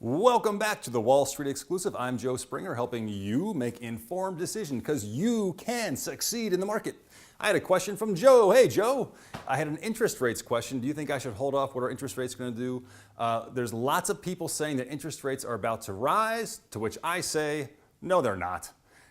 Welcome back to the Wall Street Exclusive. I'm Joe Springer, helping you make informed decisions because you can succeed in the market. I had a question from Joe. Hey, Joe, I had an interest rates question. Do you think I should hold off? What are interest rates going to do? There's lots of people saying that interest rates are about to rise, to which I say, no, they're not.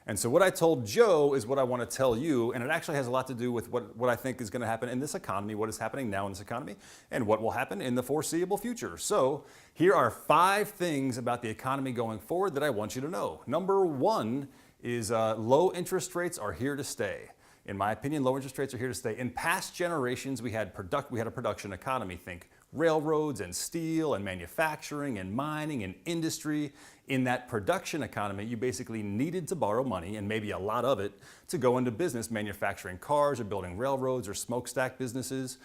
And so what I told Joe is what I want to tell you, and it actually has a lot to do with what I think is going to happen in this economy, what is happening now in this economy, and what will happen in the foreseeable future. So here are 5 things about the economy going forward that I want you to know. Number 1 is low interest rates are here to stay. In my opinion, low interest rates are here to stay. In past generations, we had a production economy. Think railroads and steel and manufacturing and mining and industry. In that production economy, you basically needed to borrow money, and maybe a lot of it, to go into business manufacturing cars or building railroads or smokestack businesses.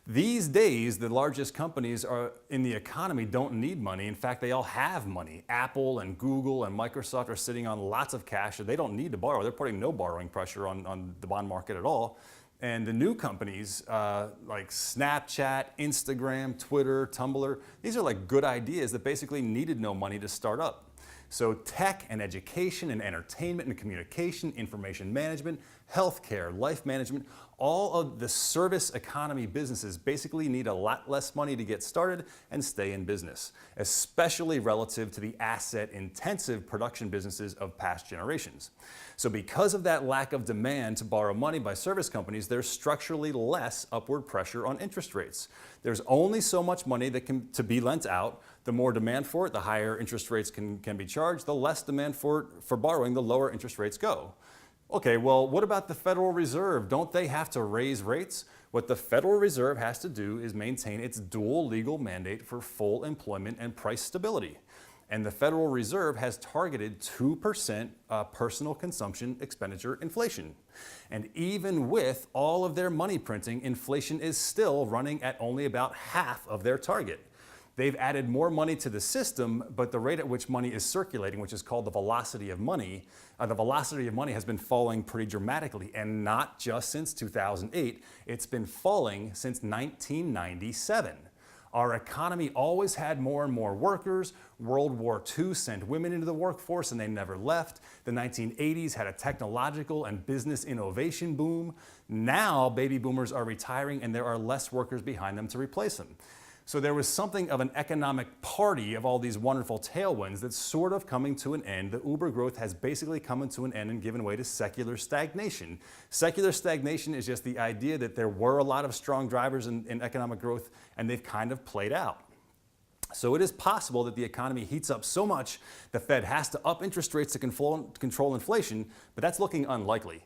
These days, the largest companies in the economy don't need money. In fact, they all have money. Apple and Google and Microsoft are sitting on lots of cash, so they don't need to borrow. They're putting no borrowing pressure on the bond market at all. And the new companies like Snapchat, Instagram, Twitter, Tumblr, these are like good ideas that basically needed no money to start up. So tech and education and entertainment and communication, information management, healthcare, life management, all of the service economy businesses basically need a lot less money to get started and stay in business, especially relative to the asset-intensive production businesses of past generations. So because of that lack of demand to borrow money by service companies, there's structurally less upward pressure on interest rates. There's only so much money that to be lent out. The more demand for it, the higher interest rates can be charged. The less demand for borrowing, the lower interest rates go. Okay, well, what about the Federal Reserve? Don't they have to raise rates? What the Federal Reserve has to do is maintain its dual legal mandate for full employment and price stability. And the Federal Reserve has targeted 2% personal consumption expenditure inflation. And even with all of their money printing, inflation is still running at only about half of their target. They've added more money to the system, but the rate at which money is circulating, which is called the velocity of money has been falling pretty dramatically, and not just since 2008. It's been falling since 1997. Our economy always had more and more workers. World War II sent women into the workforce and they never left. The 1980s had a technological and business innovation boom. Now baby boomers are retiring and there are less workers behind them to replace them. So there was something of an economic party of all these wonderful tailwinds that's sort of coming to an end. The uber growth has basically come to an end and given way to secular stagnation. Secular stagnation is just the idea that there were a lot of strong drivers in economic growth and they've kind of played out. So it is possible that the economy heats up so much the Fed has to up interest rates to control inflation, but that's looking unlikely.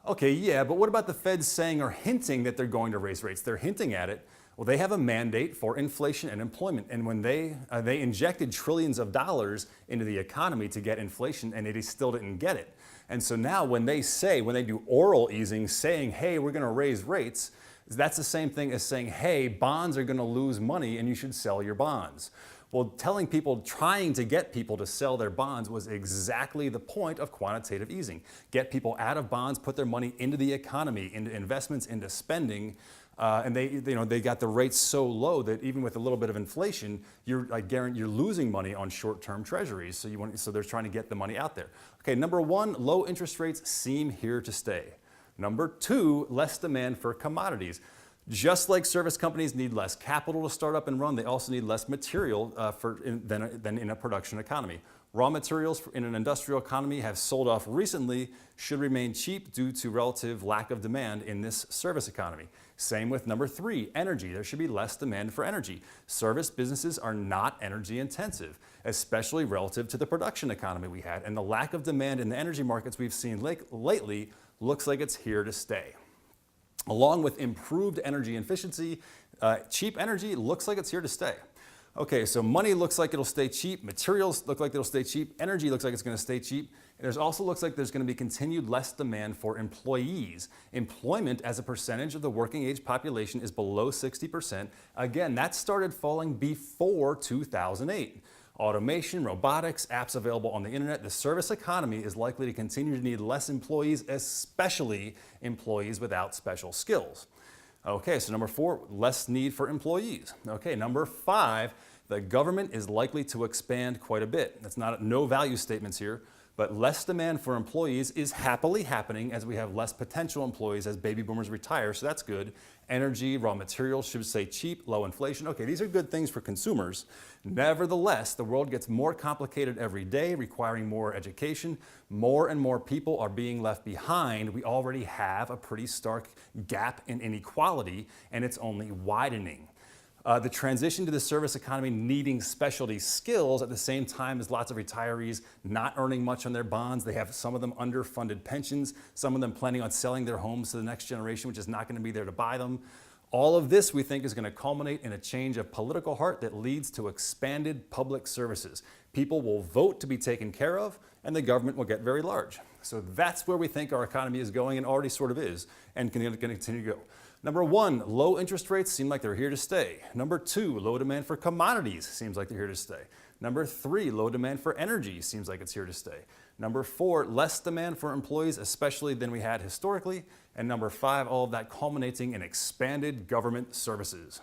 Okay, yeah, but what about the Fed saying or hinting that they're going to raise rates? They're hinting at it. Well, they have a mandate for inflation and employment, and when they injected trillions of dollars into the economy to get inflation, and they still didn't get it. And so now when they do oral easing, saying, hey, we're going to raise rates, that's the same thing as saying, hey, bonds are going to lose money and you should sell your bonds. Well, trying to get people to sell their bonds was exactly the point of quantitative easing. Get people out of bonds, put their money into the economy, into investments, into spending. And they got the rates so low that even with a little bit of inflation, you're losing money on short-term treasuries. So they're trying to get the money out there. Okay, number 1, low interest rates seem here to stay. Number 2, less demand for commodities. Just like service companies need less capital to start up and run, they also need less material than in a production economy. Raw materials in an industrial economy have sold off recently, should remain cheap due to relative lack of demand in this service economy. Same with number 3, energy. There should be less demand for energy. Service businesses are not energy intensive, especially relative to the production economy we had. And the lack of demand in the energy markets we've seen lately looks like it's here to stay. Along with improved energy efficiency, cheap energy looks like it's here to stay. Okay, so money looks like it'll stay cheap, materials look like they'll stay cheap, energy looks like it's going to stay cheap. There's also looks like there's going to be continued less demand for employees. Employment as a percentage of the working age population is below 60%. Again, that started falling before 2008. Automation, robotics, apps available on the internet, the service economy is likely to continue to need less employees, especially employees without special skills. Okay, so number 4, less need for employees. Okay, number 5, The government is likely to expand quite a bit. That's not no value statements here, but less demand for employees is happily happening as we have less potential employees as baby boomers retire, so that's good. Energy, raw materials should stay cheap, low inflation. Okay, these are good things for consumers. Nevertheless, the world gets more complicated every day, requiring more education. More and more people are being left behind. We already have a pretty stark gap in inequality, and it's only widening. The transition to the service economy needing specialty skills at the same time as lots of retirees not earning much on their bonds. They have some of them underfunded pensions, some of them planning on selling their homes to the next generation, which is not going to be there to buy them. All of this, we think, is going to culminate in a change of political heart that leads to expanded public services. People will vote to be taken care of, and the government will get very large. So that's where we think our economy is going, and already sort of is, and going to continue to go. Number one, low interest rates seem like they're here to stay. Number two, low demand for commodities seems like they're here to stay. Number three, low demand for energy seems like it's here to stay. Number four, less demand for employees, especially than we had historically. And number five, all of that culminating in expanded government services.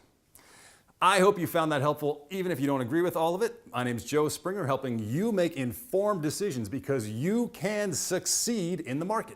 I hope you found that helpful, even if you don't agree with all of it. My name's Joe Springer, helping you make informed decisions because you can succeed in the market.